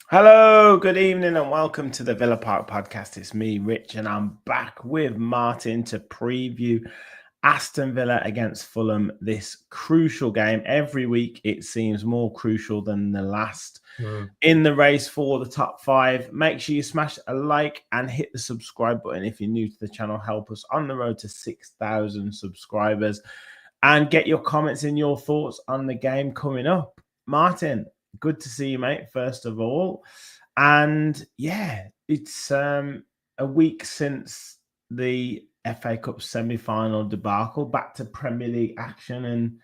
Hello, good evening, and welcome to the Villa Park podcast. It's me, Rich, and I'm back with Martin to preview Aston Villa against Fulham, this crucial game. Every week it seems more crucial than the last in the race for the top five. Make sure you smash a like and hit the subscribe button if you're new to the channel. Help us on the road to 6,000 subscribers and get your comments and your thoughts on the game coming up. Martin, good to see you, mate, first of all. And yeah, it's a week since the FA Cup semi-final debacle, back to Premier League action, and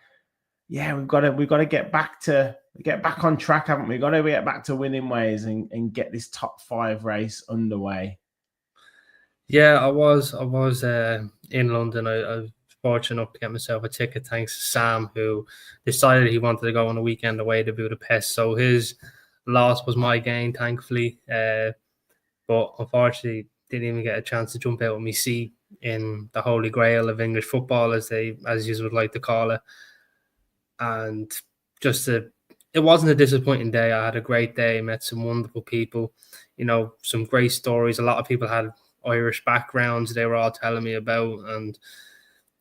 yeah, we've got to get back on track, haven't we? We've got to get back to winning ways and get this top five race underway. Yeah, I was in London. I was fortunate enough to get myself a ticket thanks to Sam, who decided he wanted to go on a weekend away to Budapest. So his loss was my gain, thankfully. But unfortunately, didn't even get a chance to jump out with me seat in the holy grail of English football, as you would like to call it. And it wasn't a disappointing day. I had a great day, met some wonderful people, some great stories. A lot of people had Irish backgrounds they were all telling me about, and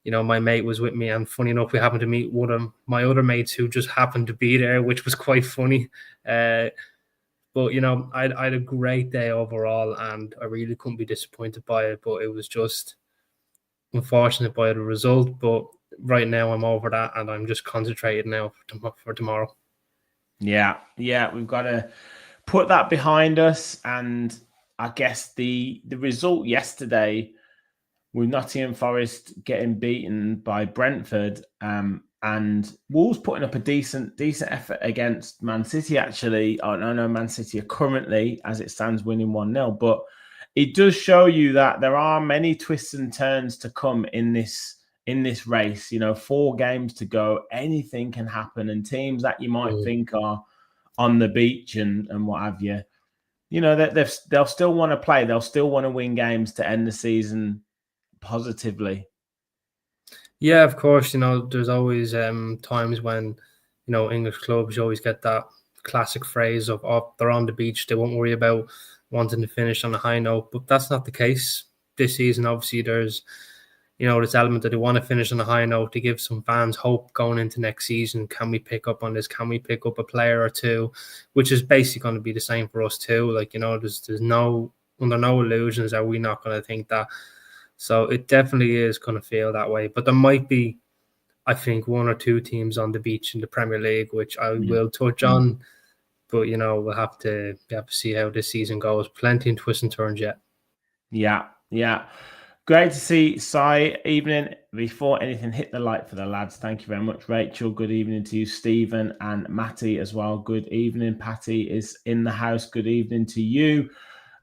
my mate was with me, and funny enough, we happened to meet one of my other mates who just happened to be there, which was quite funny. But I had a great day overall, and I really couldn't be disappointed by it. But it was just unfortunate by the result. But right now, I'm over that, and I'm just concentrated now for tomorrow. Yeah, we've got to put that behind us, and I guess the result yesterday with Nottingham Forest getting beaten by Brentford, and Wolves putting up a decent effort against Man City. Actually, I know Man City are currently, as it stands, winning 1-0, but it does show you that there are many twists and turns to come in this race. 4 games to go, anything can happen, and teams that you might think are on the beach and what have you, they'll still want to play. They'll still want to win games to end the season positively. Yeah, of course. There's always times when English clubs, you always get that classic phrase of, oh, they're on the beach, they won't worry about wanting to finish on a high note. But that's not the case this season. Obviously, there's this element that they want to finish on a high note to give some fans hope going into next season. Can we pick up on this? Can we pick up a player or two? Which is basically going to be the same for us too. There's under no illusions that we're not going to think that. So it definitely is going to feel that way. But there might be, I think, 1 or 2 teams on the beach in the Premier League, which I will touch on. But, we'll have to see how this season goes. Plenty in twists and turns yet. Yeah. Great to see Si. Evening. Before anything, hit the like for the lads. Thank you very much, Rachel. Good evening to you, Stephen and Matty as well. Good evening. Patty is in the house. Good evening to you.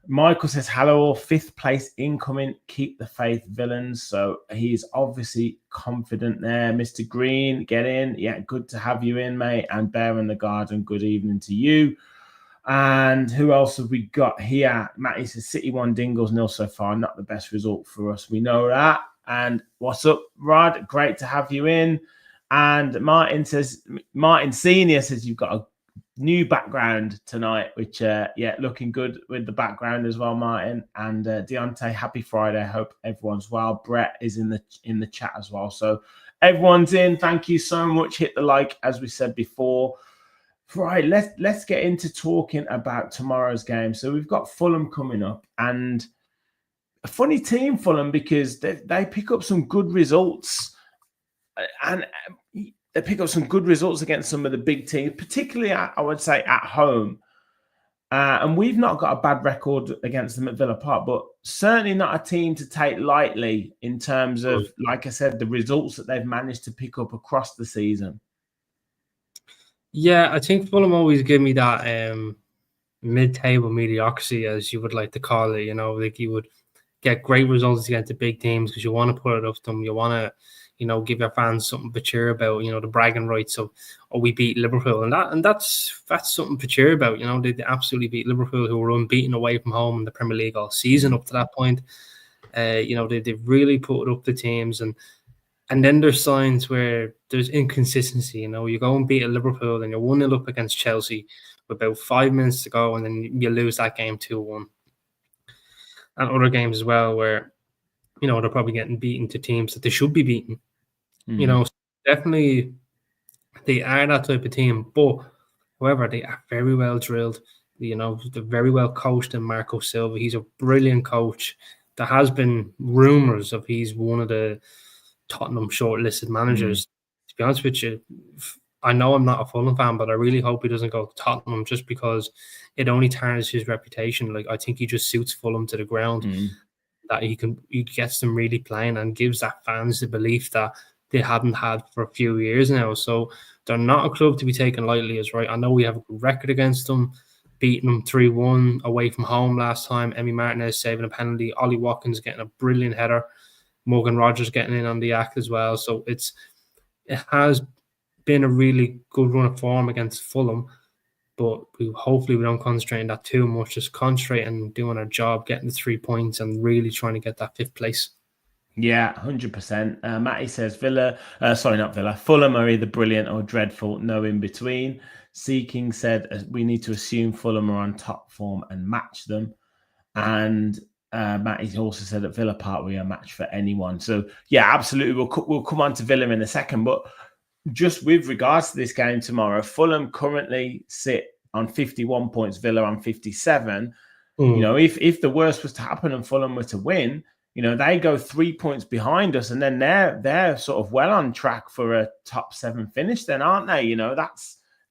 Michael says, hello all, 5th place incoming. Keep the faith, villains. So he's obviously confident there. Mr. Green, get in. Yeah, good to have you in, mate. And Bear in the Garden, good evening to you. And who else have we got here? Matty says, City 1, Dingles 0 so far. Not the best result for us. We know that. And what's up, Rod? Great to have you in. And Martin Senior says, you've got a new background tonight, which looking good with the background as well, Martin. And Deontay, happy Friday. Hope everyone's well. Brett is in the chat as well. So everyone's in. Thank you so much. Hit the like, as we said before. Right, let's get into talking about tomorrow's game. So we've got Fulham coming up, and a funny team, Fulham, because they pick up some good results, and they pick up some good results against some of the big teams, particularly, I would say, at home. And we've not got a bad record against them at Villa Park, but certainly not a team to take lightly in terms of, like I said, the results that they've managed to pick up across the season. Yeah, I think Fulham always give me that mid-table mediocrity, as you would like to call it. Like you would get great results against the big teams because you want to put it up to them. You want to, give your fans something to cheer about. The bragging rights of, we beat Liverpool, and that's something to cheer about. They absolutely beat Liverpool, who were unbeaten away from home in the Premier League all season up to that point. They've really put it up to teams, and then there's signs where there's inconsistency. You go and beat a Liverpool and you're 1-0 up against Chelsea with about 5 minutes to go, and then you lose that game 2-1. And other games as well where, they're probably getting beaten to teams that they should be beaten. Definitely they are that type of team. But, however, they are very well drilled. They're very well coached in Marco Silva. He's a brilliant coach. There has been rumours of he's one of the Tottenham shortlisted managers. To be honest with you, I know I'm not a Fulham fan, but I really hope he doesn't go to Tottenham just because it only tarnishes his reputation. Like, I think he just suits Fulham to the ground. That he gets them really playing and gives that fans the belief that they haven't had for a few years now. So they're not a club to be taken lightly, is right. I know we have a good record against them, beating them 3-1 away from home last time. Emi Martinez saving a penalty, Ollie Watkins getting a brilliant header, Morgan Rogers getting in on the act as well. So it has been a really good run of form against Fulham, but hopefully we don't concentrate on that too much. Just concentrate on doing our job, getting the 3 points, and really trying to get that 5th place. Yeah, 100%. Matty says Fulham are either brilliant or dreadful, no in between. Seeking said we need to assume Fulham are on top form and match them. And Matty also said at Villa Park we are a match for anyone. So yeah, absolutely. We'll come on to Villa in a second, but just with regards to this game tomorrow, Fulham currently sit on 51 points, Villa on 57. If the worst was to happen and Fulham were to win, they go 3 points behind us, and then they're sort of well on track for a top 7 finish then, aren't they?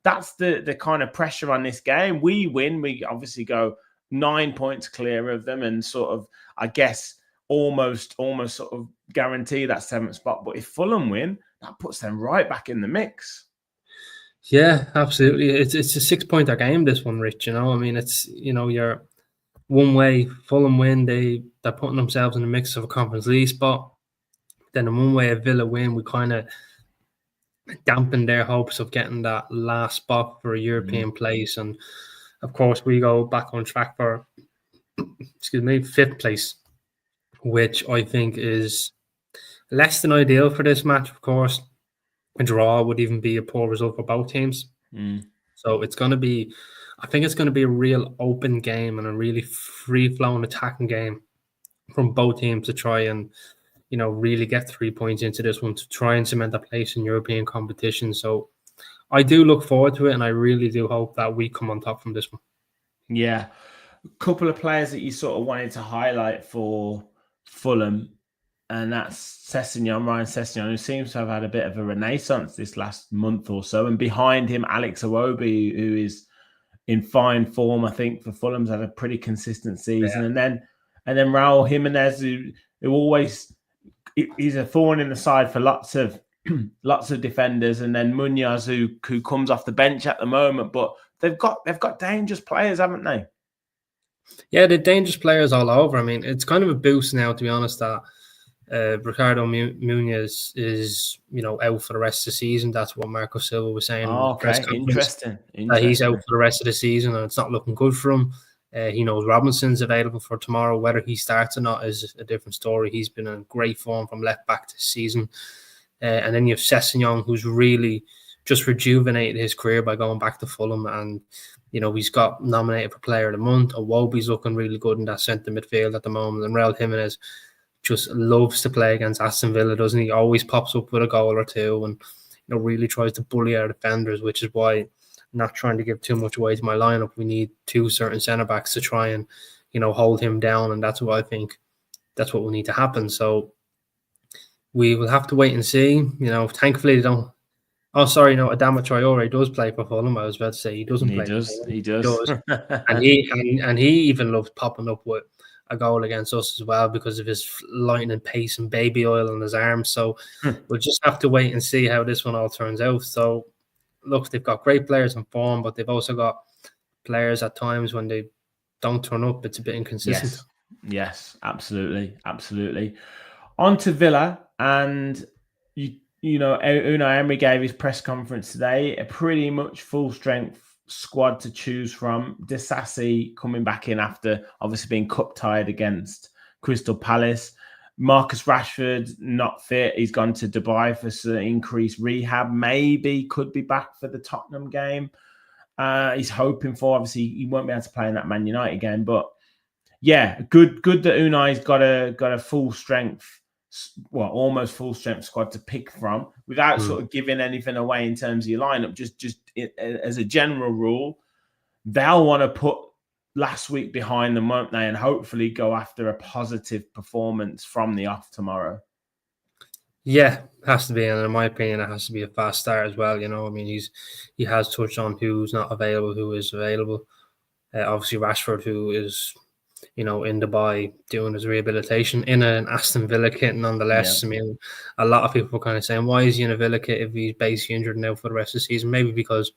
That's the kind of pressure on this game. We win, we obviously go 9 points clear of them and sort of, I guess, almost sort of guarantee that 7th spot. But if Fulham win, that puts them right back in the mix. Yeah, absolutely. It's a 6-pointer game, this one, Rich. I mean, it's, you're one way. Fulham win, they're putting themselves in the mix of a Conference League spot. Then in one way, a Villa win, we kind of dampen their hopes of getting that last spot for a European place. And of course, we go back on track for, 5th place, which I think is less than ideal for this match. Of course, a draw would even be a poor result for both teams. So it's going to be, I think it's going to be a real open game and a really free-flowing attacking game from both teams to try and, really get 3 points into this one to try and cement a place in European competition. So I do look forward to it, and I really do hope that we come on top from this one. Yeah. A couple of players that you sort of wanted to highlight for Fulham, and that's Ryan Sessegnon, who seems to have had a bit of a renaissance this last month or so. And behind him, Alex Iwobi, who is in fine form, I think, for Fulham's had a pretty consistent season. Yeah. And then Raul Jimenez, who always is a thorn in the side for lots of defenders, and then Munoz, who comes off the bench at the moment. But they've got dangerous players, haven't they? Yeah, they're dangerous players all over. I mean, it's kind of a boost now, to be honest, that Ricardo Munoz is, out for the rest of the season. That's what Marco Silva was saying. Oh, okay, interesting. That he's out for the rest of the season, and it's not looking good for him. He knows Robinson's available for tomorrow. Whether he starts or not is a different story. He's been in great form from left back this season. And then you have Sessegnon, who's really just rejuvenated his career by going back to Fulham. And, he's got nominated for Player of the Month. Iwobi's looking really good in that centre midfield at the moment. And Raul Jimenez just loves to play against Aston Villa, doesn't he? Always pops up with a goal or two and, really tries to bully our defenders, which is why, not trying to give too much away to my lineup, we need 2 certain centre-backs to try and, hold him down. And that's what I think, that's what will need to happen. So we will have to wait and see. Thankfully Oh, sorry, no, Adama Traore does play for Fulham. I was about to say he doesn't He play for does. Fulham. He He does. does. And he even loves popping up with a goal against us as well because of his lightning pace and baby oil on his arms. So we'll just have to wait and see how this one all turns out. So look, they've got great players in form, but they've also got players at times when they don't turn up, it's a bit inconsistent. Yes, absolutely. On to Villa, and Unai Emery gave his press conference today, a pretty much full strength squad to choose from. Disasi coming back in after obviously being cup tied against Crystal Palace. Marcus Rashford not fit. He's gone to Dubai for some increased rehab. Maybe could be back for the Tottenham game. He's hoping for. Obviously, he won't be able to play in that Man United game, but yeah, good that Unai's got a full strength, well, almost full strength squad to pick from without sort of giving anything away in terms of your lineup. Just as a general rule, they'll want to put last week behind them, won't they? And hopefully go after a positive performance from the off tomorrow. Yeah, has to be, and in my opinion, it has to be a fast start as well. I mean, he has touched on who's not available, who is available. Obviously, Rashford, who is in Dubai doing his rehabilitation in an Aston Villa kit. Nonetheless, I mean, a lot of people were kind of saying, why is he in a Villa kit if he's basically injured now for the rest of the season? Maybe because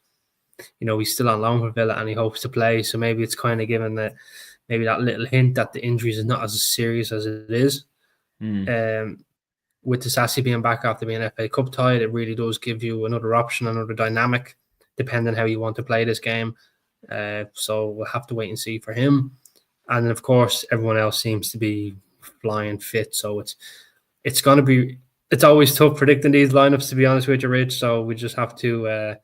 he's still on loan for Villa and he hopes to play. So maybe it's kind of given that maybe that little hint that the injuries is not as serious as it is. With Disasi being back after being FA Cup tied, it really does give you another option, another dynamic, depending how you want to play this game. So we'll have to wait and see for him. And of course, everyone else seems to be flying fit. So it's going to be, it's always tough predicting these lineups, to be honest with you, Rich. So we just have to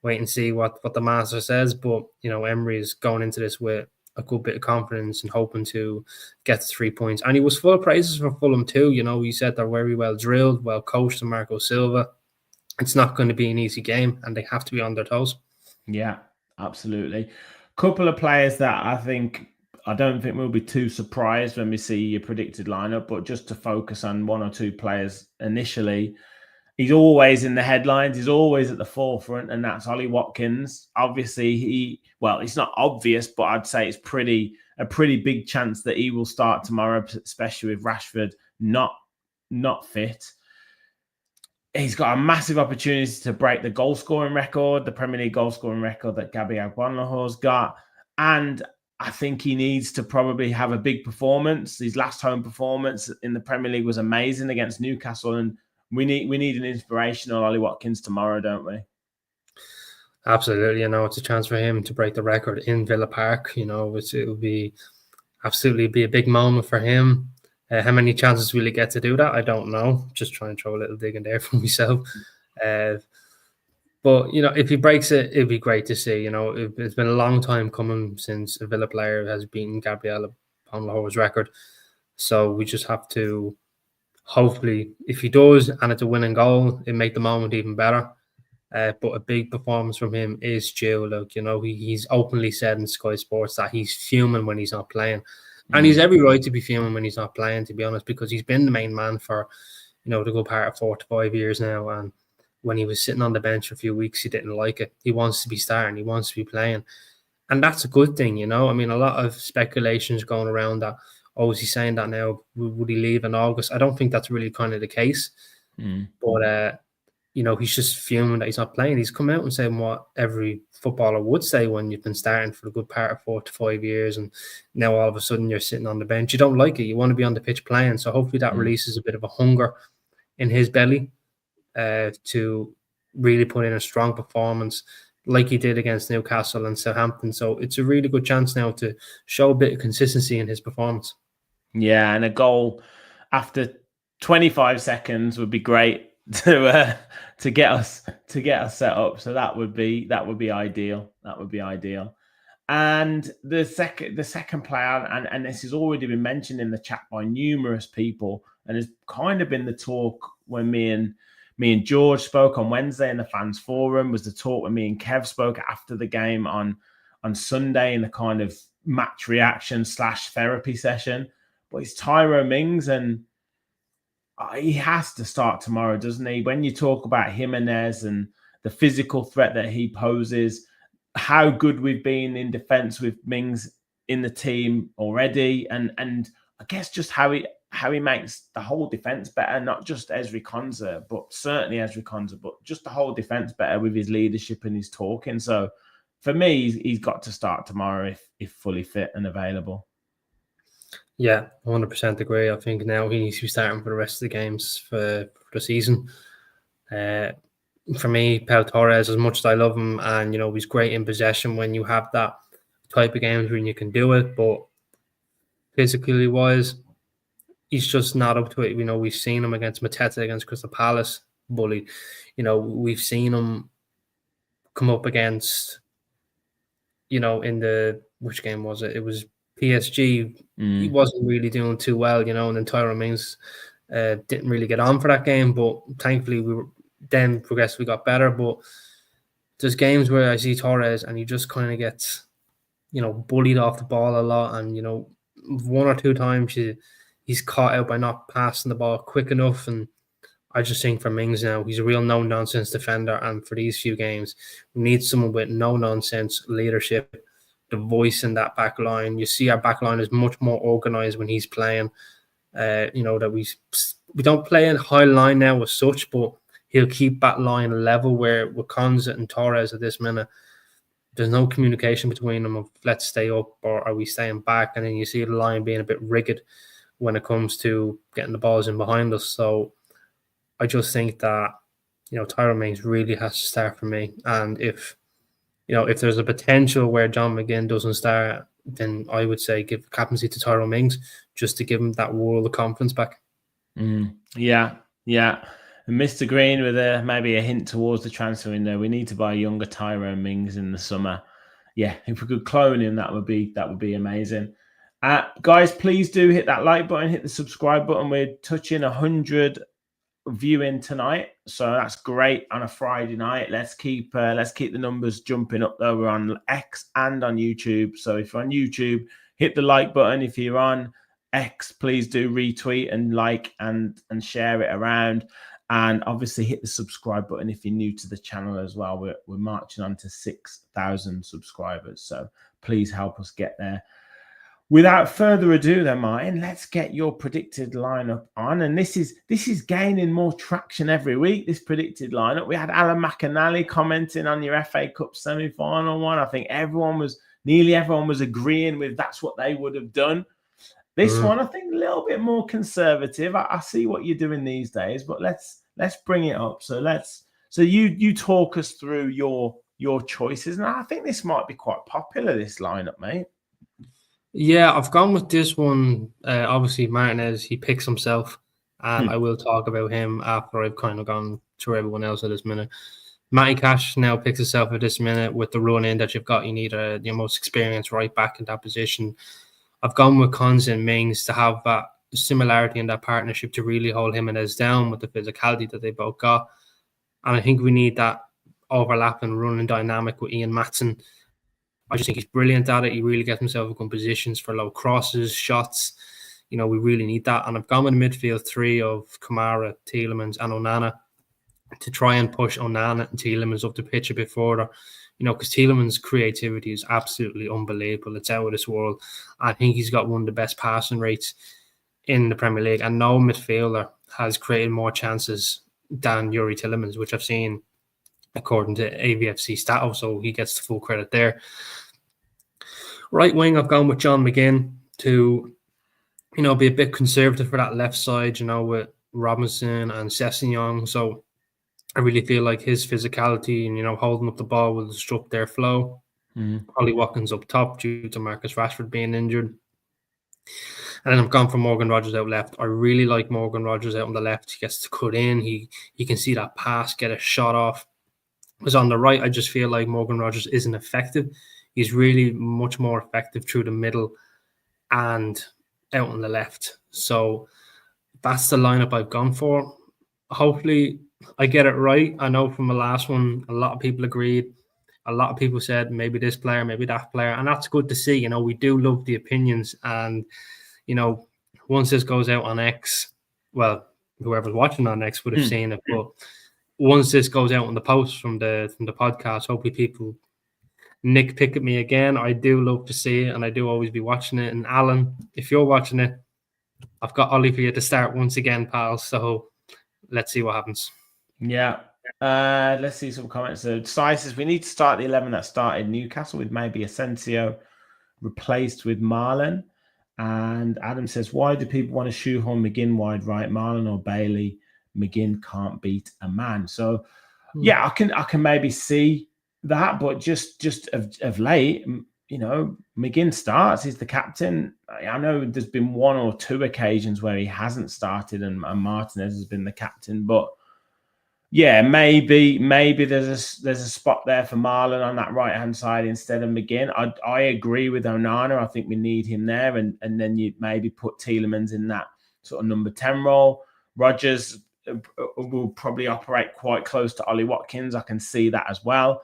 wait and see what the master says. But, Emery is going into this with a good bit of confidence and hoping to get the 3 points. And he was full of praises for Fulham too. He said they're very well drilled, well coached, and Marco Silva. It's not going to be an easy game and they have to be on their toes. Yeah, absolutely. Couple of players that I don't think we'll be too surprised when we see your predicted lineup, but just to focus on one or two players initially, he's always in the headlines. He's always at the forefront, and that's Ollie Watkins. Obviously, it's not obvious, but I'd say it's a pretty big chance that he will start tomorrow, especially with Rashford not fit. He's got a massive opportunity to break the goal scoring record, the Premier League goal scoring record that Gabby Agbonlaho's got, and I think he needs to probably have a big performance. His last home performance in the Premier League was amazing against Newcastle, and we need an inspirational Ollie Watkins tomorrow, don't we? Absolutely. It's a chance for him to break the record in Villa Park. It will be absolutely be a big moment for him. How many chances will he get to do that? I don't know. Just trying to throw a little dig in there for myself. But, if he breaks it, it'd be great to see. It's been a long time coming since a Villa player has beaten Gabriel Agbonlaho's record. So we just have to, hopefully, if he does and it's a winning goal, it make the moment even better. But a big performance from him is due. Look, he's openly said in Sky Sports that he's fuming when he's not playing. And he's every right to be fuming when he's not playing, to be honest, because he's been the main man for, the good part of 4 to 5 years now. And when he was sitting on the bench for a few weeks, he didn't like it. He wants to be starting. He wants to be playing. And that's a good thing, I mean, a lot of speculations going around that, is he saying that now? Would he leave in August? I don't think that's really kind of the case. But, he's just fuming that he's not playing. He's come out and saying what every footballer would say when you've been starting for a good part of 4 to 5 years and now all of a sudden you're sitting on the bench. You don't like it. You want to be on the pitch playing. So hopefully that releases a bit of a hunger in his belly to really put in a strong performance like he did against Newcastle and Southampton. So it's a really good chance now to show a bit of consistency in his performance. Yeah, and a goal after 25 seconds would be great to get us set up. So that would be ideal. That would be ideal. And the second player, and this has already been mentioned in the chat by numerous people, and has kind of been the talk when me and George spoke on Wednesday in the fans forum, was the talk when me and Kev spoke after the game on Sunday in the kind of match reaction / therapy session. But it's Tyrone Mings, and he has to start tomorrow, doesn't he? When you talk about Jimenez and the physical threat that he poses, how good we've been in defence with Mings in the team already, and I guess just how he makes the whole defence better, not just Ezri Konsa, but certainly Ezri Konsa, but just the whole defence better with his leadership and his talking. So for me, he's got to start tomorrow if fully fit and available. Yeah, 100% agree. I think now he needs to be starting for the rest of the games for the season. For me, Pau Torres, as much as I love him, and he's great in possession when you have that type of games when you can do it, but physically wise, he's just not up to it. We've seen him against Mateta, against Crystal Palace, bullied. We've seen him come up against, in the, which game was it? It was PSG. He wasn't really doing too well, and then Tyrone Mings didn't really get on for that game, but thankfully we were then progressively got better. But there's games where I see Torres and he just kind of gets, bullied off the ball a lot, and one or two times he's caught out by not passing the ball quick enough. And I just think for Mings now, he's a real no-nonsense defender, and for these few games, we need someone with no-nonsense leadership, the voice in that back line. You see our back line is much more organised when he's playing. That we don't play in high line now as such, but he'll keep that line level, where with Konsa and Torres at this minute, there's no communication between them of let's stay up or are we staying back, and then you see the line being a bit rigid when it comes to getting the balls in behind us. So I just think that Tyrone Mings really has to start for me, and if there's a potential where John McGinn doesn't start, then I would say give captaincy to Tyrone Mings just to give him that world of confidence back. Yeah. And Mr. Green with maybe a hint towards the transfer window. We need to buy a younger Tyrone Mings in the summer. Yeah, if we could clone him, that would be amazing. Guys, please do hit that like button, hit the subscribe button. We're touching 100 viewing tonight, so that's great on a Friday night. Let's keep the numbers jumping up though. We're on X and on YouTube, so if you're on YouTube, hit the like button. If you're on X, please do retweet and like and share it around, and obviously hit the subscribe button if you're new to the channel as well. We're marching on to 6,000 subscribers, so please help us get there. Without further ado then, Martin, let's get your predicted lineup on. And this is gaining more traction every week, this predicted lineup. We had Alan McAnally commenting on your FA Cup semi-final one. I think nearly everyone was agreeing with that's what they would have done. This one, I think, a little bit more conservative. I see what you're doing these days, but let's bring it up. So you talk us through your choices. And I think this might be quite popular, this lineup, mate. Yeah, I've gone with this one. Obviously, Martinez, he picks himself, and I will talk about him after I've kind of gone through everyone else at this minute. Matty Cash now picks himself at this minute with the run in that you've got. You need your most experienced right back in that position. I've gone with Konsa and Mings to have that similarity in that partnership to really hold him and Ez down with the physicality that they both got. And I think we need that overlap and running dynamic with Ian Maatsen. I just think he's brilliant at it. He really gets himself in good positions for low crosses, shots. We really need that. And I've gone with a midfield three of Kamara, Tielemans and Onana to try and push Onana and Tielemans up the pitch a bit further. Because Tielemans' creativity is absolutely unbelievable. It's out of this world. I think he's got one of the best passing rates in the Premier League. And no midfielder has created more chances than Yuri Tielemans, which I've seen according to AVFC Stato, so he gets the full credit there. Right wing, I've gone with John McGinn to, be a bit conservative for that left side, with Robinson and Sessegnon. So I really feel like his physicality and, holding up the ball will disrupt their flow. Ollie Watkins up top due to Marcus Rashford being injured. And then I've gone for Morgan Rogers out left. I really like Morgan Rogers out on the left. He gets to cut in. He can see that pass, get a shot off. Because on the right, I just feel like Morgan Rogers isn't effective. He's really much more effective through the middle and out on the left. So that's the lineup I've gone for. Hopefully, I get it right. I know from the last one, a lot of people agreed. A lot of people said maybe this player, maybe that player. And that's good to see. We do love the opinions. And, once this goes out on X, well, whoever's watching on X would have seen it. But once this goes out on the post from the podcast, hopefully people nitpick at me again. I do love to see it, and I do always be watching it. And Alan, if you're watching it, I've got Ollie for you to start once again, pal. So let's see what happens. Yeah. Let's see some comments. So Sai says we need to start the 11 that started Newcastle with maybe Asensio replaced with Marlon. And Adam says, why do people want to shoehorn McGinn wide right? Marlon or Bailey? McGinn can't beat a man. So yeah, I can maybe see that, but just of late, you know, McGinn starts. He's the captain. I know there's been one or two occasions where he hasn't started, and Martinez has been the captain. But yeah, maybe there's a spot there for Marlon on that right hand side instead of McGinn. I agree with Onana. I think we need him there, and then you maybe put Tielemans in that sort of number 10 role. Rodgers will probably operate quite close to Ollie Watkins. I can see that as well.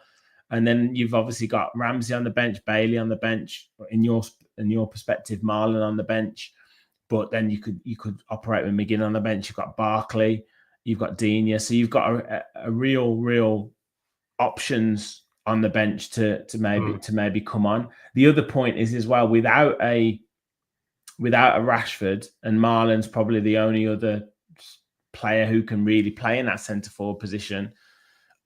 And then you've obviously got Ramsey on the bench, Bailey on the bench. In your perspective, Marlon on the bench. But then you could operate with McGinn on the bench. You've got Barkley, you've got Digne. So you've got a real options on the bench to maybe come on. The other point is as well, without a Rashford, and Marlon's probably the only other player who can really play in that centre forward position.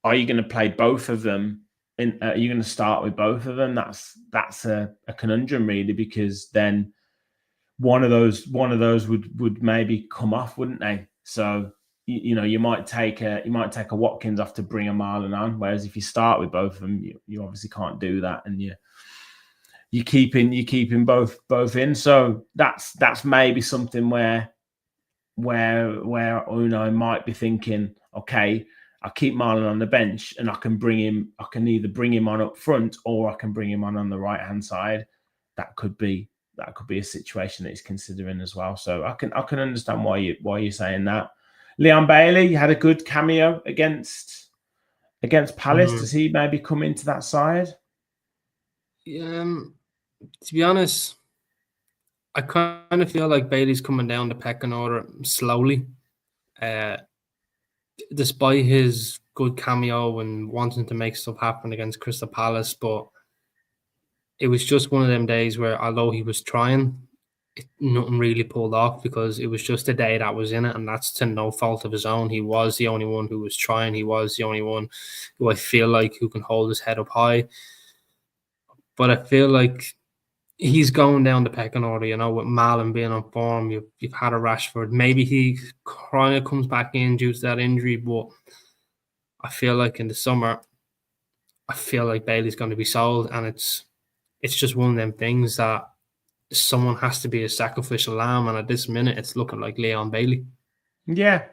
Are you going to play both of them? Are you going to start with both of them? That's a conundrum really, because then one of those would maybe come off, wouldn't they? So you might take a Watkins off to bring a Marlon on. Whereas if you start with both of them, you obviously can't do that, and you're keeping both in. So that's maybe something where Unai might be thinking, okay, I'll keep Marlon on the bench, and I can either bring him on up front, or I can bring him on the right hand side. That could be a situation that he's considering as well. So I can understand why you're saying that. Leon Bailey had a good cameo against Palace. Does he maybe come into that side? To be honest, I kind of feel like Bailey's coming down the pecking order slowly. Despite his good cameo and wanting to make stuff happen against Crystal Palace, but it was just one of them days where, although he was trying, nothing really pulled off, because it was just a day that was in it, and that's to no fault of his own. He was the only one who was trying. He was the only one who I feel like who can hold his head up high. But I feel like he's going down the pecking order, with Marlon being on form. You've had a Rashford. Maybe he kind of comes back in due to that injury, but I feel like in the summer, I feel like Bailey's going to be sold, and it's just one of them things that someone has to be a sacrificial lamb, and at this minute, it's looking like Leon Bailey. Yeah.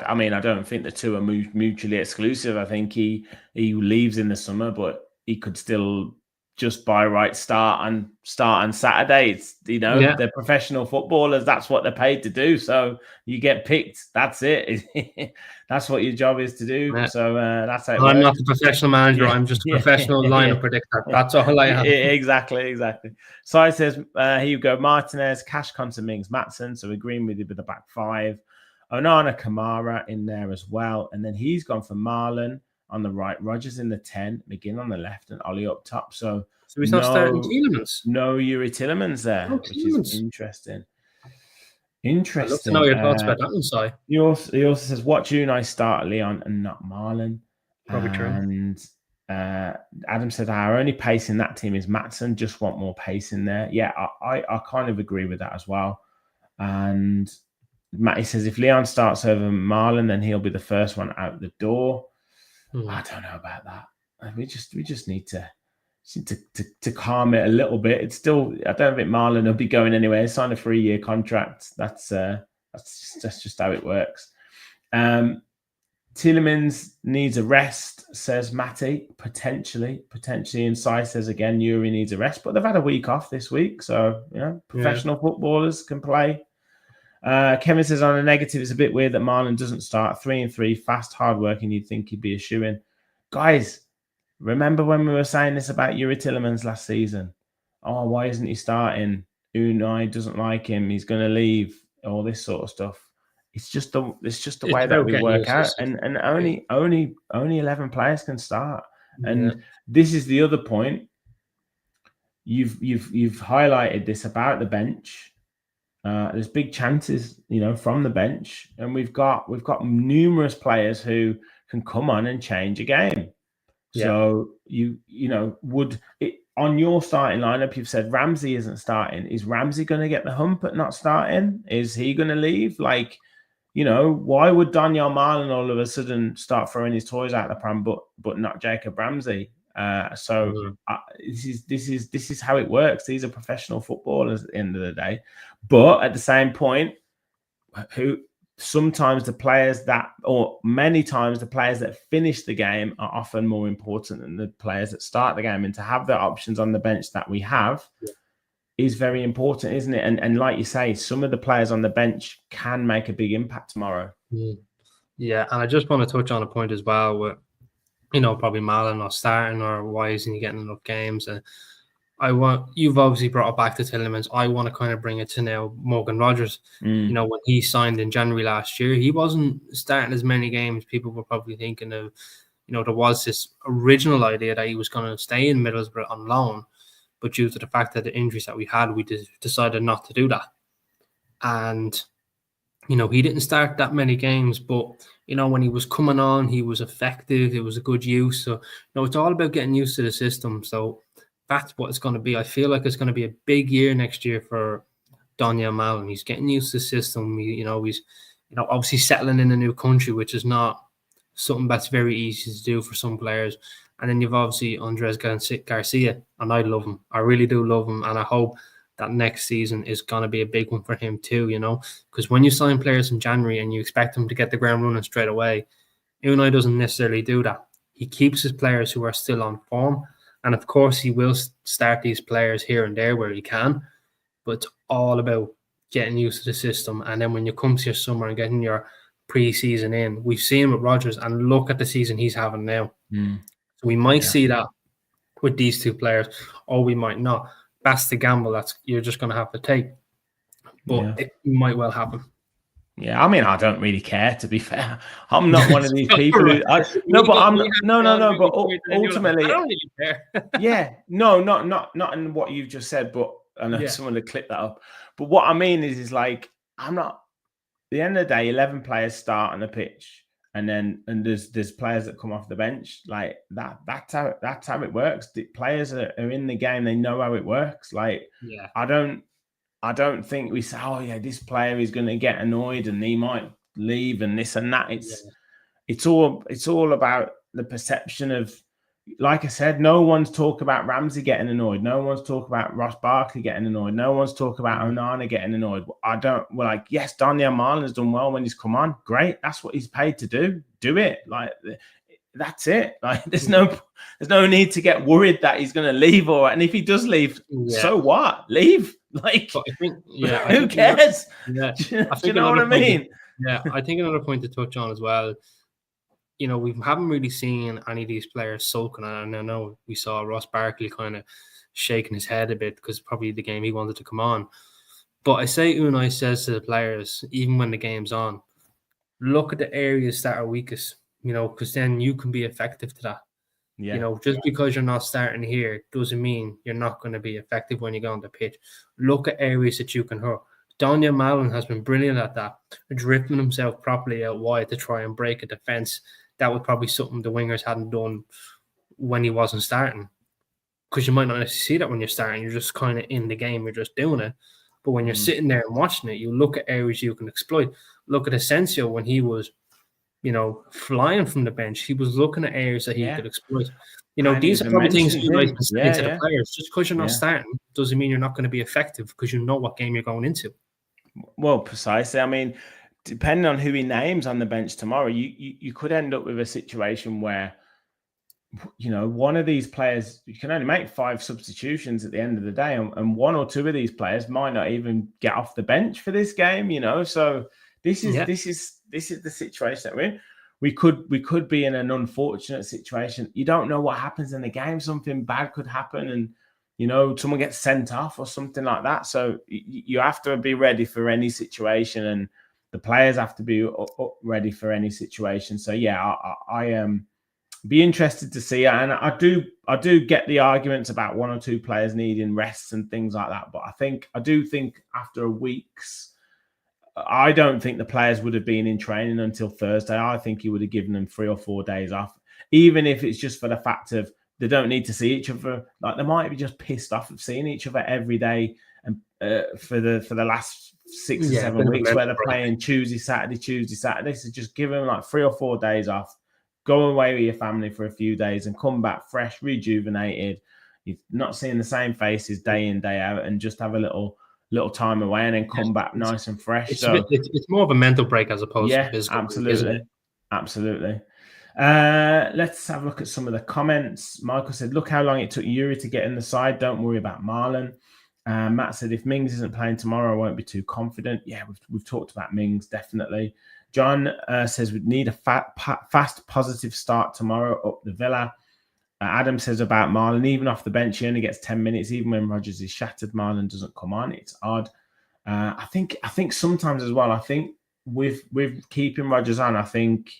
I mean, I don't think the two are mutually exclusive. I think he leaves in the summer, but he could still just by right start on Saturday. It's they're professional footballers. That's what they're paid to do. So you get picked. That's it. That's what your job is to do. Yeah. So that's how it works. I'm not a professional manager. Yeah. I'm just a professional lineup predictor. That's all I am. Exactly. So I says, here you go. Martinez, Cash, Conte, Mings, Maatsen. So agreeing with you with the back five. Onana, Kamara in there as well. And then he's gone for Marlon on the right, Rodgers in the 10, McGinn on the left, and Ollie up top. So he's not starting Tielemans. No Yuri Tielemans there, which is interesting. I'd love to know your thoughts about that one, Si. He also says, watch Unai start Leon and not Marlon. Probably true. And Adam said, our only pace in that team is Maatsen. Just want more pace in there. Yeah, I kind of agree with that as well. And Matty says, if Leon starts over Marlon, then he'll be the first one out the door. I don't know about that. We just need to calm it a little bit. It's still, I don't think Marlon will be going anywhere. He signed a 3-year contract. That's just how it works. Tielemans needs a rest, says Matty. Potentially. And Sai says again, Yuri needs a rest, but they've had a week off this week, so professional footballers can play. Kevin says on a negative, it's a bit weird that Marlon doesn't start. 3-3, fast, hard-working. You'd think he'd be a shoo-in. Guys, remember when we were saying this about Yuri Tielemans last season? Oh, why isn't he starting? Unai doesn't like him. He's going to leave. All this sort of stuff. it's just the It's way that about we getting work used to the out, system. and only 11 players can start. Yeah. And this is the other point. You've highlighted this about the bench. There's big chances, from the bench, and we've got numerous players who can come on and change a game. Yeah. So would it on your starting lineup? You've said Ramsey isn't starting. Is Ramsey going to get the hump at not starting? Is he going to leave? Like, why would Daniel Marlin all of a sudden start throwing his toys out the pram, but not Jacob Ramsey? This is how it works. These are professional footballers at the end of the day. But at the same point, sometimes the players that, or many times the players that finish the game are often more important than the players that start the game. And to have the options on the bench that we have is very important, isn't it? And like you say, some of the players on the bench can make a big impact tomorrow. Yeah, and I just want to touch on a point as well with, probably Malin not starting, or why isn't he getting enough games? And you've obviously brought it back to Tillemans. I want to kind of bring it to now Morgan Rogers. When he signed in January last year, he wasn't starting as many games. People were probably thinking of, there was this original idea that he was going to stay in Middlesbrough on loan, but due to the fact that the injuries that we had, we decided not to do that. And he didn't start that many games, but when he was coming on, he was effective. It was a good use. So it's all about getting used to the system. So that's what it's going to be. I feel like it's going to be a big year next year for Daniel Malin. He's getting used to the system. He's obviously settling in a new country, which is not something that's very easy to do for some players. And then you've obviously Andres Garcia, and I love him. I really do love him, and I hope that next season is going to be a big one for him too, because when you sign players in January and you expect them to get the ground running straight away, Unai doesn't necessarily do that. He keeps his players who are still on form, and of course he will start these players here and there where he can, but it's all about getting used to the system. And then when you come to your summer and getting your pre-season in, we've seen with Rodgers, and look at the season he's having now. So we might see that with these two players, or we might not. That's the gamble that you're just going to have to take. But it might well happen. Yeah, I mean, I don't really care, to be fair. I'm not one of these people who... But ultimately... I don't really care. not in what you've just said, but I know someone to clip that up. But what I mean is like, I'm not... At the end of the day, 11 players start on the pitch, and there's players that come off the bench. Like that's how it works. The players are in the game. They know how it works. Like, I don't think we say, oh yeah, this player is going to get annoyed and he might leave and this and that. It's all about the perception of, like I said, no one's talking about Ramsey getting annoyed. No one's talking about Ross Barkley getting annoyed. No one's talking about Onana getting annoyed. Yes, Daniel Marlin has done well when he's come on. Great. That's what he's paid to do. Do it. Like, that's it. Like, there's no need to get worried that he's going to leave, and if he does leave, so what? Leave. Like, who cares? Do you know what I mean? I think another point to touch on as well, we haven't really seen any of these players sulking, and I know we saw Ross Barkley kind of shaking his head a bit because probably the game he wanted to come on. But I say Unai says to the players, even when the game's on, look at the areas that are weakest, because then you can be effective to that. Just because you're not starting here doesn't mean you're not going to be effective when you go on the pitch. Look at areas that you can hurt. Daniel Malin has been brilliant at that, drifting himself properly out wide to try and break a defence. That was probably something the wingers hadn't done when he wasn't starting. Because you might not necessarily see that when you're starting. You're just kind of in the game. You're just doing it. But when you're sitting there and watching it, you look at areas you can exploit. Look at Asensio when he was, flying from the bench. He was looking at areas that he could exploit. These are probably things you guys been saying to the players. Just because you're not starting doesn't mean you're not going to be effective, because you know what game you're going into. Well, precisely. I mean, depending on who he names on the bench tomorrow, you could end up with a situation where, one of these players, you can only make 5 substitutions at the end of the day, and 1 or 2 of these players might not even get off the bench for this game. So this is the situation that we're in. We could be in an unfortunate situation. You don't know what happens in the game. Something bad could happen, and someone gets sent off or something like that. So you have to be ready for any situation. And the players have to be ready for any situation. So yeah, I am be interested to see, and I do get the arguments about one or two players needing rests and things like that. But I do think after a week's, I don't think the players would have been in training until Thursday. I think he would have given them 3 or 4 days off, even if it's just for the fact of they don't need to see each other. Like they might be just pissed off of seeing each other every day, and for the last 6 or 7 weeks where they're playing Tuesday, Saturday. So just give them like 3 or 4 days off, go away with your family for a few days, and come back fresh, rejuvenated. You're not seeing the same faces day in, day out, and just have a little time away and then come back nice and fresh. It's more of a mental break as opposed to physical. Absolutely. Let's have a look at some of the comments. Michael said, look how long it took Yuri to get in the side. Don't worry about Marlon. Matt said, if Mings isn't playing tomorrow, I won't be too confident. Yeah, we've talked about Mings, definitely. John says we need a fast, positive start tomorrow up the Villa. Adam says about Marlon, even off the bench, he only gets 10 minutes. Even when Rodgers is shattered, Marlon doesn't come on. It's odd. I think sometimes as well, I think with keeping Rodgers on, I think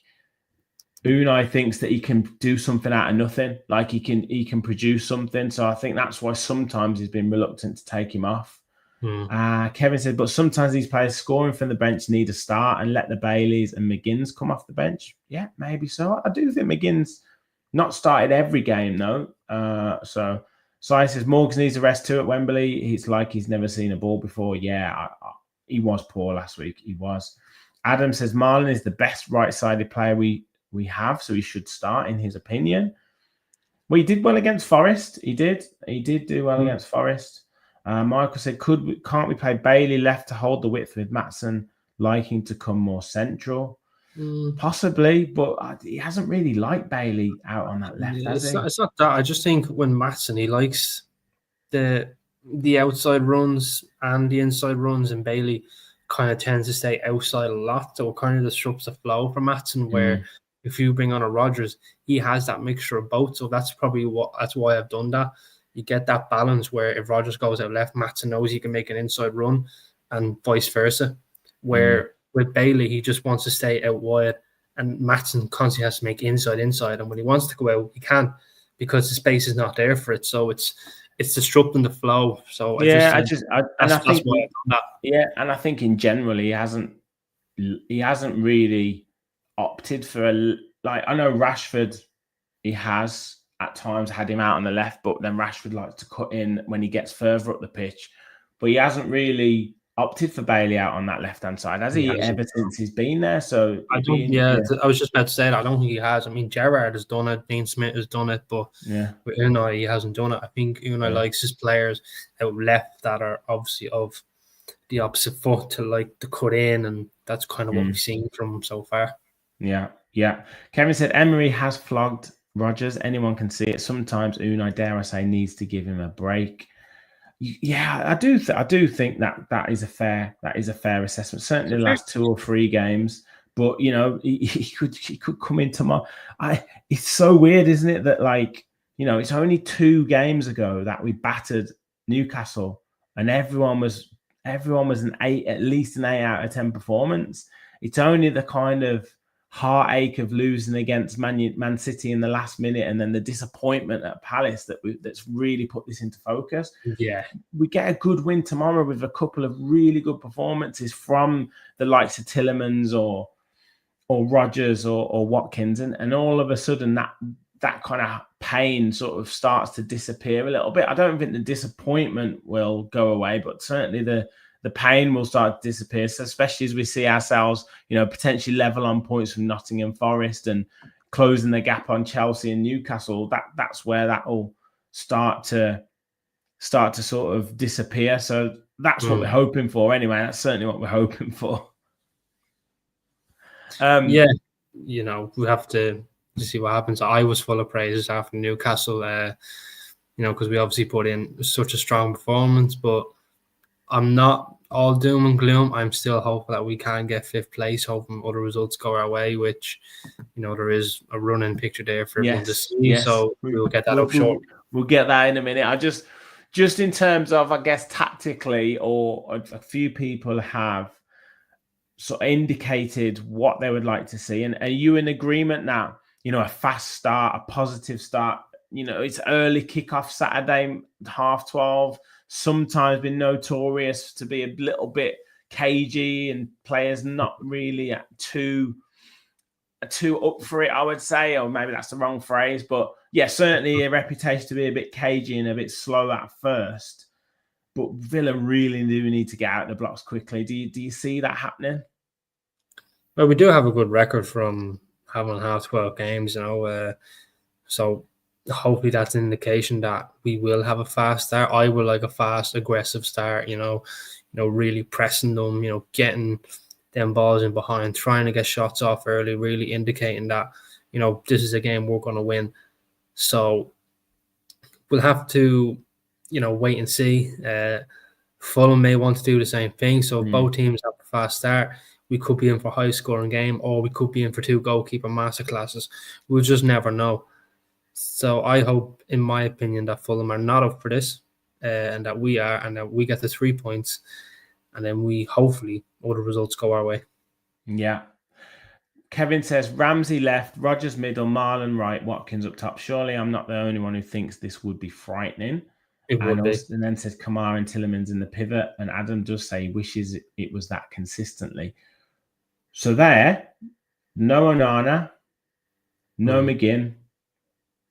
Unai thinks that he can do something out of nothing. Like he can produce something. So I think that's why sometimes he's been reluctant to take him off. Kevin said, but sometimes these players scoring from the bench need a start and let the Baileys and McGinn's come off the bench. Yeah, maybe so. I do think McGinn's not started every game though. So I says Morgan needs a rest too at Wembley. It's like he's never seen a ball before. Yeah, he was poor last week. He was. Adam says Marlon is the best right-sided player we have, so he should start in his opinion. Well, he did well against Forest. He did do well against Forest. Michael said, can't we play Bailey left to hold the width with Maatsen liking to come more central? Possibly, but he hasn't really liked Bailey out on that left, has he? It's not that. I just think when Maatsen, he likes the outside runs and the inside runs, and Bailey kind of tends to stay outside a lot, so it kind of disrupts the flow for Maatsen, where if you bring on a Rodgers, he has that mixture of both. So that's why I've done that. You get that balance where if Rodgers goes out left, Maatsen knows he can make an inside run, and vice versa. Where with Bailey, he just wants to stay out wide, and Maatsen constantly has to make inside, and when he wants to go out, he can't because the space is not there for it. So it's disrupting the flow. So I think in general he hasn't really opted for I know Rashford, he has at times had him out on the left, but then Rashford likes to cut in when he gets further up the pitch. But he hasn't really opted for Bailey out on that left-hand side, has he? Ever since he's been there. So I was just about to say that. I don't think he has. I mean, Gerrard has done it, Dean Smith has done it, but with Unai, he hasn't done it. I think Unai likes his players out left that are obviously of the opposite foot to like to cut in, and that's kind of what we've seen from him so far. Yeah. Kevin said Emery has flogged Rodgers. Anyone can see it. Sometimes Unai, dare I say, needs to give him a break. Yeah, I do think that is a fair assessment. Certainly the last 2 or 3 games, but he could come in tomorrow. It's so weird, isn't it, that it's only 2 games ago that we battered Newcastle, and everyone was an 8, at least an 8 out of 10 performance. It's only the kind of heartache of losing against Man City in the last minute, and then the disappointment at Palace that's really put this into focus. Yeah, we get a good win tomorrow with a couple of really good performances from the likes of Tielemans or Rodgers or Watkins, and all of a sudden that kind of pain sort of starts to disappear a little bit. I don't think the disappointment will go away, but certainly the pain will start to disappear, so especially as we see ourselves, potentially level on points from Nottingham Forest and closing the gap on Chelsea and Newcastle. That's where that will start to sort of disappear. So that's what we're hoping for anyway. That's certainly what we're hoping for. We have to see what happens. I was full of praises after Newcastle, because we obviously put in such a strong performance, but I'm not all doom and gloom. I'm still hopeful that we can get 5th place, hoping other results go our way, which, there is a running picture there for everyone to see. Yes. So we'll get that up short. We'll get that in a minute. I just in terms of, I guess, tactically, or a few people have sort of indicated what they would like to see. And are you in agreement now? A fast start, a positive start. It's early kickoff Saturday, 12:30. Sometimes been notorious to be a little bit cagey and players not really too up for it, I would say, or maybe that's the wrong phrase, but yeah, certainly a reputation to be a bit cagey and a bit slow at first. But Villa really do need to get out of the blocks quickly. Do you see that happening? Well, we do have a good record from having 12 games, so hopefully that's an indication that we will have a fast start. I will like a fast, aggressive start, really pressing them, getting them balls in behind, trying to get shots off early, really indicating that, this is a game we're going to win. So we'll have to, wait and see. Fulham may want to do the same thing. So if both teams have a fast start, we could be in for a high-scoring game, or we could be in for 2 goalkeeper masterclasses. We'll just never know. So I hope, in my opinion, that Fulham are not up for this, and that we are, and that we get the 3 points, and then we hopefully all the results go our way. Yeah. Kevin says Ramsey left, Rodgers middle, Marlon right, Watkins up top. Surely I'm not the only one who thinks this would be frightening. It would be. And then says Kamara and Tillemans in the pivot. And Adam does say he wishes it was that consistently. So there, no Onana, no McGinn,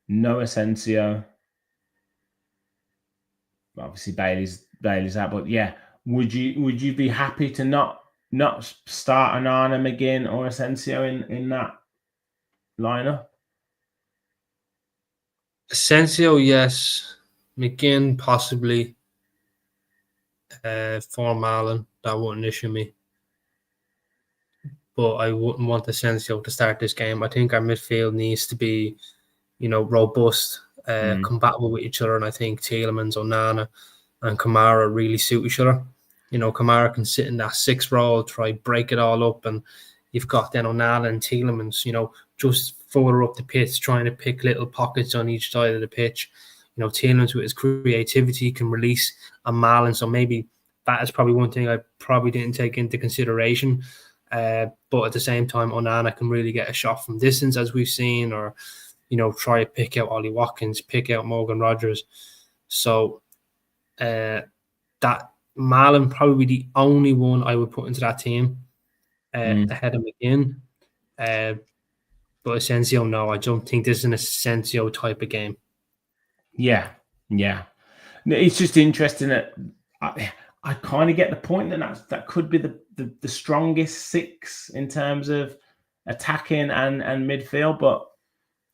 no Asensio. Obviously Bailey's out, but yeah, would you be happy to not start Onana, McGinn, or Asensio in that lineup? Asensio, yes. McGinn, possibly. For Marlon, that wouldn't issue me. But I wouldn't want Asensio to start this game. I think our midfield needs to be, robust, compatible with each other. And I think Tielemans, Onana, and Kamara really suit each other. Kamara can sit in that 6 role, try break it all up, and you've got then Onana and Tielemans, just further up the pitch, trying to pick little pockets on each side of the pitch. Tielemans with his creativity can release a Marlon, so maybe that is probably one thing I probably didn't take into consideration. But at the same time, Onana can really get a shot from distance, as we've seen, or try to pick out Ollie Watkins, pick out Morgan Rodgers. So that Marlon probably the only one I would put into that team ahead of McGinn. But Asensio, no, I don't think this is an Asensio type of game. Yeah. It's just interesting that I kind of get the point that could be the strongest 6 in terms of attacking and midfield, but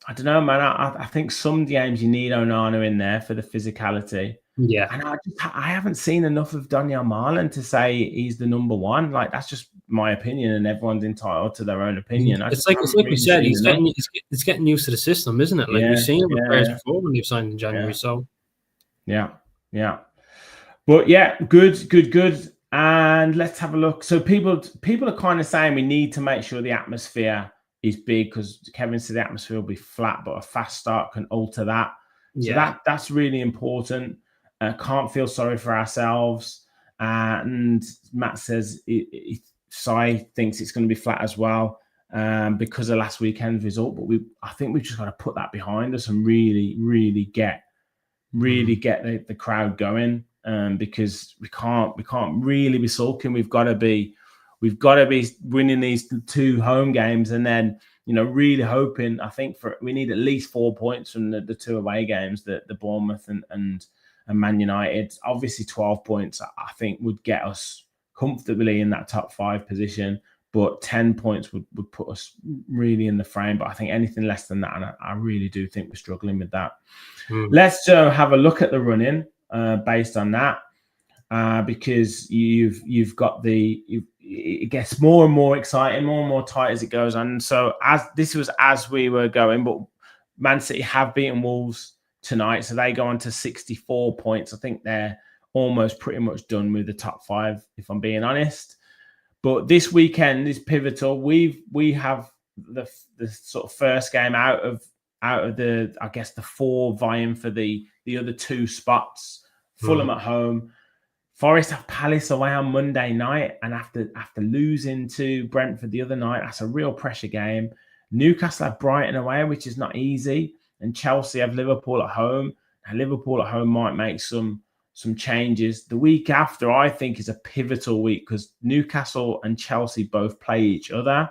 I don't know, man. I think some games you need Onana in there for the physicality. Yeah, and I haven't seen enough of Daniel Marlon to say he's the number one. Like, that's just my opinion, and everyone's entitled to their own opinion. It's like we said, he's getting used to the system, isn't it? Like, we've seen him with players before when they've signed in January. So yeah. But yeah, good. And let's have a look. So people are kind of saying we need to make sure the atmosphere is big, because Kevin said the atmosphere will be flat, but a fast start can alter that. So that's really important. Can't feel sorry for ourselves. And Matt says Sai thinks it's going to be flat as well because of last weekend's result. But I think we've just got to put that behind us and really get the crowd going. Because we can't really be sulking. We've got to be winning these 2 home games, and then really hoping. I think we need at least 4 points from the 2 away games, the Bournemouth and Man United. Obviously 12 points I think would get us comfortably in that top 5 position, but 10 points would put us really in the frame. But I think anything less than that, and I really do think we're struggling with that. Let's have a look at the run-in based on that, because you've got it gets more and more exciting, more and more tight as it goes on. So as we were going, but Man City have beaten Wolves tonight, so they go on to 64 points. I think they're almost pretty much done with the top 5, if I'm being honest. But this weekend is pivotal. We have the sort of first game out of the, I guess, the 4 vying for the other 2 spots. Fulham at home. Forest have Palace away on Monday night, and after losing to Brentford the other night, that's a real pressure game. Newcastle have Brighton away, which is not easy, and Chelsea have Liverpool at home. And Liverpool at home might make some changes. The week after, I think, is a pivotal week because Newcastle and Chelsea both play each other,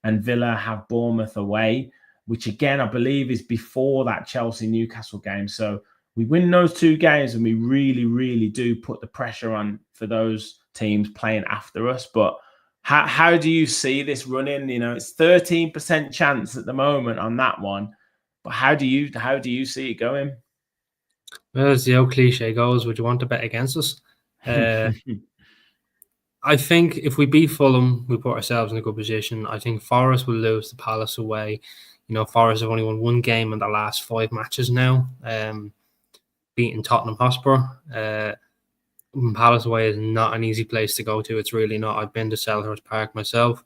and Villa have Bournemouth away, which again I believe is before that Chelsea-Newcastle game. So we win those two games and we really, really do put the pressure on for those teams playing after us. But how do you see this running? You know, it's 13% chance at the moment on that one. But how do you see it going? Well, as the old cliche goes, would you want to bet against us? I think if we beat Fulham, we put ourselves in a good position. I think Forest will lose to Palace away. You know, Forest have only won one game in the last 5 matches now, beating Tottenham Hotspur. Palace away is not an easy place to go to. It's really not. I've been to Selhurst Park myself.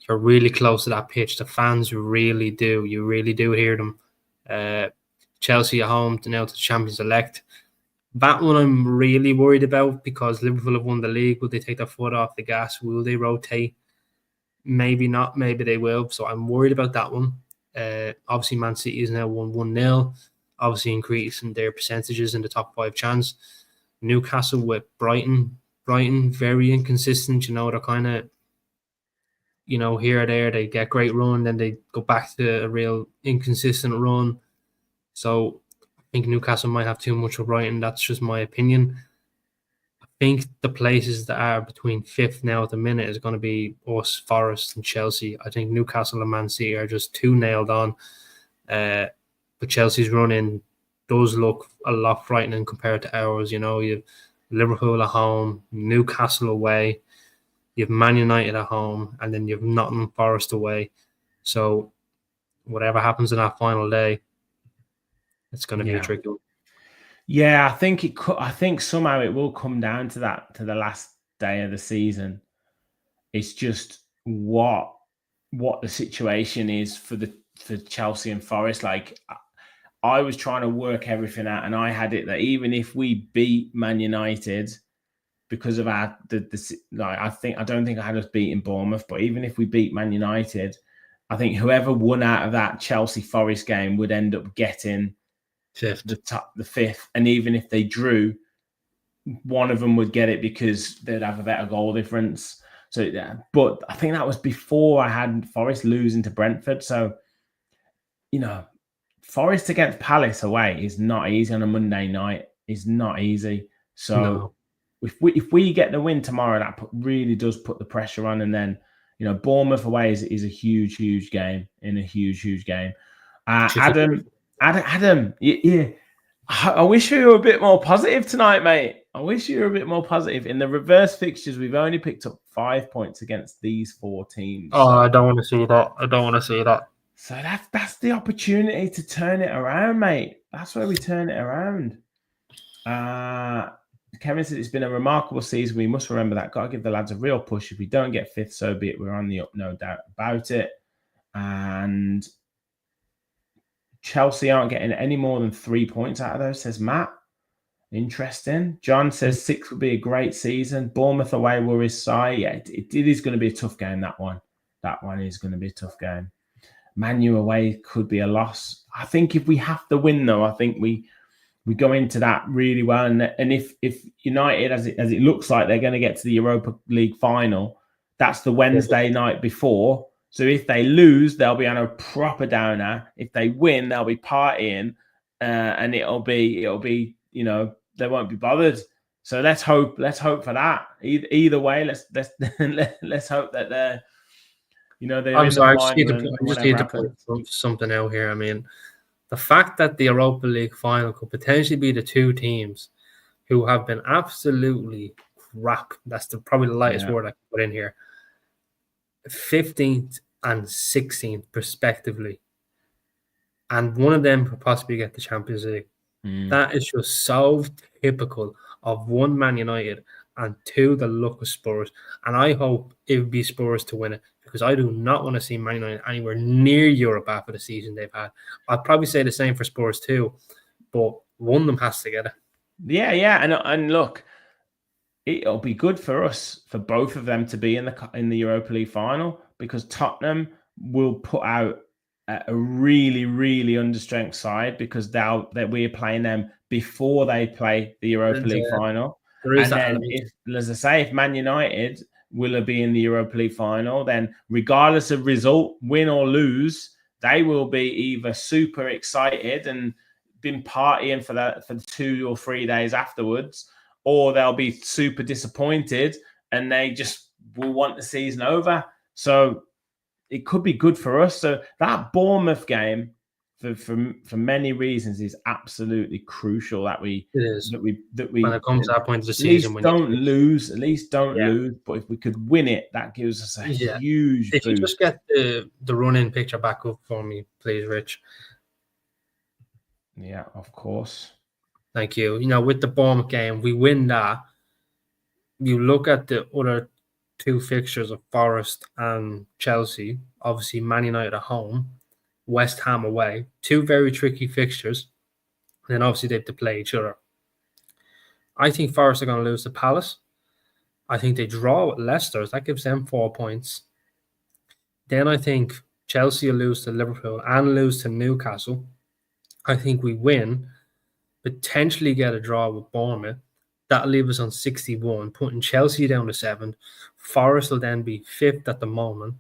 You're really close to that pitch. The fans really do. You really do hear them. Chelsea at home now to the champions elect. That one I'm really worried about because Liverpool have won the league. Will they take their foot off the gas? Will they rotate? Maybe not. Maybe they will. So I'm worried about that one. Obviously, Man City is now 1-0. Obviously, increasing their percentages in the top 5 chance. Newcastle with Brighton. Brighton, very inconsistent. You know, they're kind of, you know, here or there. They get great run, then they go back to a real inconsistent run. So I think Newcastle might have too much for Brighton. That's just my opinion. I think the places that are between 5th now at the minute is going to be us, Forest, and Chelsea. I think Newcastle and Man City are just too nailed on. But Chelsea's running does look a lot frightening compared to ours. You know, you have Liverpool at home, Newcastle away, you have Man United at home, and then you have Nottingham Forest away. So whatever happens in that final day, it's going to be a tricky one. Yeah, I think it could. I think somehow it will come down to that, to the last day of the season. It's just what the situation is for Chelsea and Forest. Like, I was trying to work everything out, and I had it that even if we beat Man United, because of our I don't think I had us beating Bournemouth, but even if we beat Man United, I think whoever won out of that Chelsea Forest game would end up getting the 5th, and even if they drew, one of them would get it because they'd have a better goal difference. So, yeah, but I think that was before I had Forest losing to Brentford. So, you know, Forest against Palace away is not easy on a Monday night. It's not easy. So if we get the win tomorrow, that really does put the pressure on. And then, you know, Bournemouth away is a huge game. Adam, yeah. I wish you were a bit more positive tonight, mate. I wish you were a bit more positive. In the reverse fixtures, we've only picked up 5 points against these 4 teams. Oh, so I don't want to see that. So that's the opportunity to turn it around, mate. That's where we turn it around. Kevin said it's been a remarkable season. We must remember that. Got to give the lads a real push. If we don't get 5th, so be it. We're on the up, no doubt about it. And Chelsea aren't getting any more than 3 points out of those, says Matt. Interesting. John says 6 would be a great season. Bournemouth away worries Si. Yeah, it is going to be a tough game, that one. That one is going to be a tough game. Man U away could be a loss. I think if we have to win, though, I think we go into that really well. And if United, as it looks like they're going to get to the Europa League final, that's the Wednesday night before. So if they lose, they'll be on a proper downer. If they win, they'll be partying, and it'll be you know, they won't be bothered. So let's hope for that. Either way, let's hope that they're, you know, they're. I'm sorry, I just need to put something out here. I mean, the fact that the Europa League final could potentially be the 2 teams who have been absolutely crap. That's probably the lightest word I can put in here. 15th and 16th, respectively, and one of them could possibly get the Champions League. That is just so typical of 1, Man United, and 2, the luck of Spurs. And I hope it would be Spurs to win it, because I do not want to see Man United anywhere near Europe after the season they've had. I'd probably say the same for Spurs too, but one of them has to get it. Yeah, and look, it'll be good for us, for both of them to be in the Europa League final, because Tottenham will put out a really, really understrength side, because that we're playing them before they play the Europa League final. There is And that then, element. as I say, if Man United will be in the Europa League final, then regardless of result, win or lose, they will be either super excited and been partying for 2 or 3 days afterwards, or they'll be super disappointed and they just will want the season over. So it could be good for us. So that Bournemouth game, for many reasons, is absolutely crucial that we when it comes to that point of the at season, least don't lose. At least don't Yeah. lose. But if we could win it, that gives us a huge If boost. you just get the run-in picture back up for me, please, Rich. Yeah, of course. Thank you. You know, with the Bournemouth game, we win that. You look at the other two fixtures of Forest and Chelsea. Obviously, Man United at home, West Ham away. Two very tricky fixtures. And then obviously they have to play each other. I think Forest are going to lose to Palace. I think they draw with Leicester. That gives them 4 points. Then I think Chelsea will lose to Liverpool and lose to Newcastle. I think we win, potentially get a draw with Bournemouth. That'll leave us on 61, putting Chelsea down to 7th. Forest will then be 5th at the moment.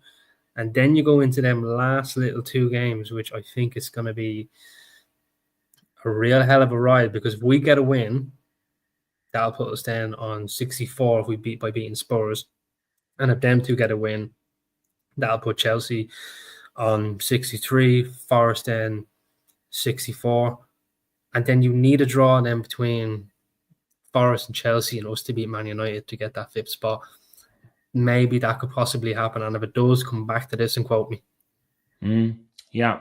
And then you go into them last little 2 games, which I think is going to be a real hell of a ride, because if we get a win, that'll put us then on 64 if we beating Spurs. And if them two get a win, that'll put Chelsea on 63, Forest then 64. And then you need a draw then between Forest and Chelsea and us to beat Man United to get that 5th spot. Maybe that could possibly happen. And if it does, come back to this and quote me. Yeah.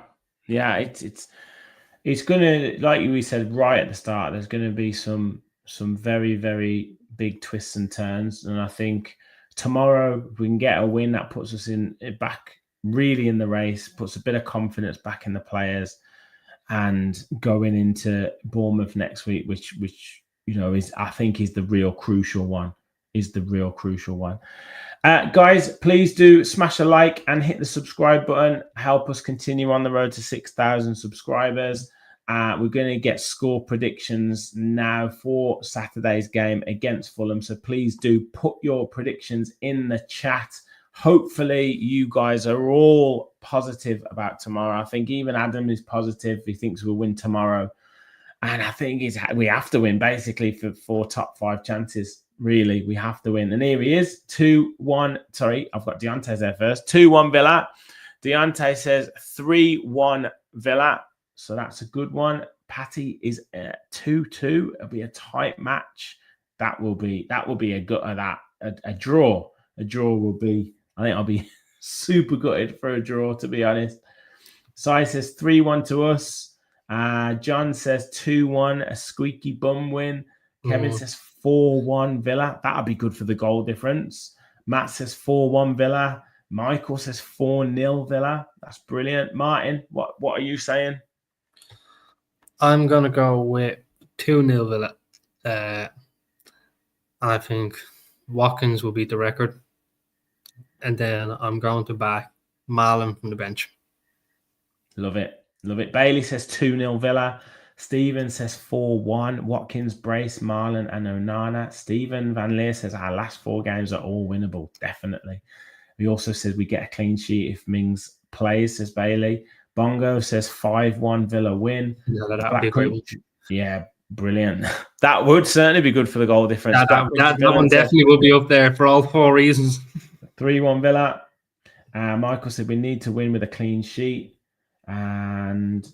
It's gonna, like we said right at the start, there's gonna be some very, very big twists and turns. And I think tomorrow, if we can get a win, that puts us back really in the race, puts a bit of confidence back in the players, and going into Bournemouth next week, which I think is the real crucial one. Guys, please do smash a like and hit the subscribe button. Help us continue on the road to 6,000 subscribers. We're going to get score predictions now for Saturday's game against Fulham. So please do put your predictions in the chat. Hopefully you guys are all positive about tomorrow. I think even Adam is positive. He thinks we'll win tomorrow. And I think we have to win, basically, for 4 top 5 chances. Really, we have to win. And here he is, 2-1. Sorry, I've got Deontay's there first. 2-1 Villa. Deontay says 3-1 Villa. So that's a good one. Patty is 2-2. It'll be a tight match. That will be a gut of that. A draw. A draw will be, I think I'll be super gutted for a draw, to be honest. Sai says 3-1 to us. John says 2-1, a squeaky bum win. Kevin says 4-1 Villa. That'll be good for the goal difference. Matt says 4-1 Villa. Michael says 4-0 Villa. That's brilliant. Martin, what are you saying? I'm going to go with 2-0 Villa. I think Watkins will beat the record. And then I'm going to back Marlon from the bench. Love it. Bailey says 2-0 Villa. Stephen says 4-1. Watkins, Brace, Marlon, and Onana. Stephen Van Leer says our last 4 games are all winnable. Definitely. He also says we get a clean sheet if Mings plays, says Bailey. Bongo says 5-1 Villa win. Yeah, that'd be a great one. Yeah, brilliant. That would certainly be good for the goal difference. That one definitely will be up there for all 4 reasons. 3-1 Villa. Michael said we need to win with a clean sheet. And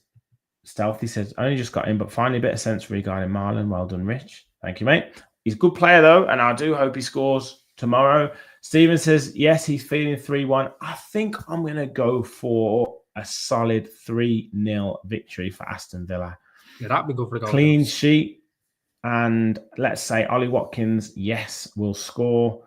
Stealthy says, only just got in, but finally a bit of sense regarding Marlon. Well done, Rich. Thank you, mate. He's a good player, though, and I do hope he scores tomorrow. Steven says, yes, he's feeling 3-1. I think I'm going to go for a solid 3-0 victory for Aston Villa. Yeah, that'd be good for the goal. Clean sheet. And let's say Ollie Watkins, yes, will score.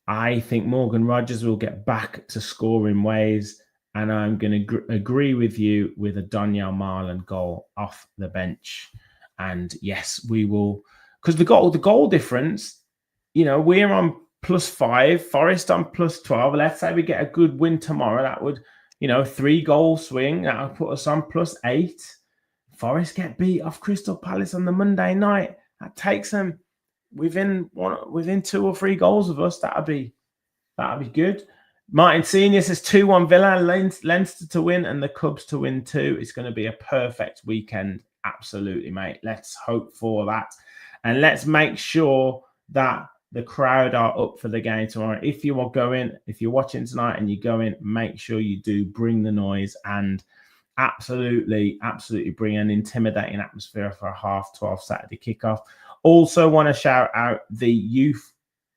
I think Morgan Rogers will get back to scoring ways. And I'm going to agree with you with a Daniel Marlon goal off the bench. And yes, we will, because the goal difference we're on +5, Forest on +12. Let's say we get a good win tomorrow. That would, 3-goal swing. That would put us on +8. Forest get beat off Crystal Palace on the Monday night. That takes them within 2 or 3 goals of us. That'd be good. Martin Senior says 2-1 Villa, Leinster to win and the Cubs to win too. It's going to be a perfect weekend. Absolutely, mate. Let's hope for that. And let's make sure that the crowd are up for the game tomorrow. If you're watching tonight and you're going, make sure you do bring the noise and absolutely bring an intimidating atmosphere for a 12:30 Saturday kickoff. Also want to shout out the youth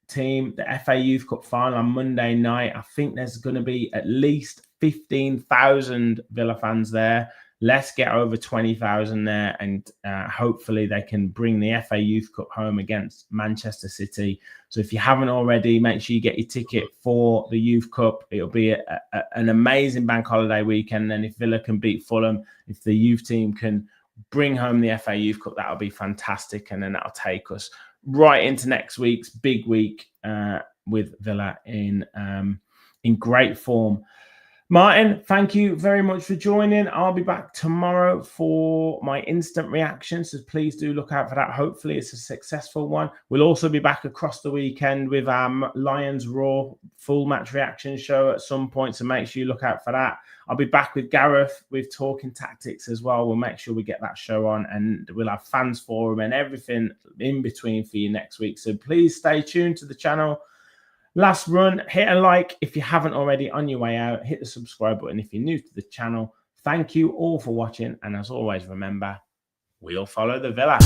team, the FA Youth Cup final on Monday night. I think there's going to be at least 15,000 Villa fans there. Let's get over 20,000 there, and hopefully they can bring the FA Youth Cup home against Manchester City. So if you haven't already, make sure you get your ticket for the Youth Cup. It'll be an amazing bank holiday weekend. And if Villa can beat Fulham, if the youth team can bring home the FA Youth Cup, that'll be fantastic. And then that'll take us right into next week's big week with Villa in great form. Martin, thank you very much for joining. I'll be back tomorrow for my instant reaction, so please do look out for that. Hopefully it's a successful one. We'll also be back across the weekend with our Lions Raw full match reaction show at some point, so make sure you look out for that. I'll be back with Gareth with Talking Tactics as well. We'll make sure we get that show on, and we'll have fans forum and everything in between for you next week. So please stay tuned to the channel. Last run, hit a like if you haven't already on your way out. Hit the subscribe button if you're new to the channel. Thank you all for watching. And as always, remember, we'll follow the Villa.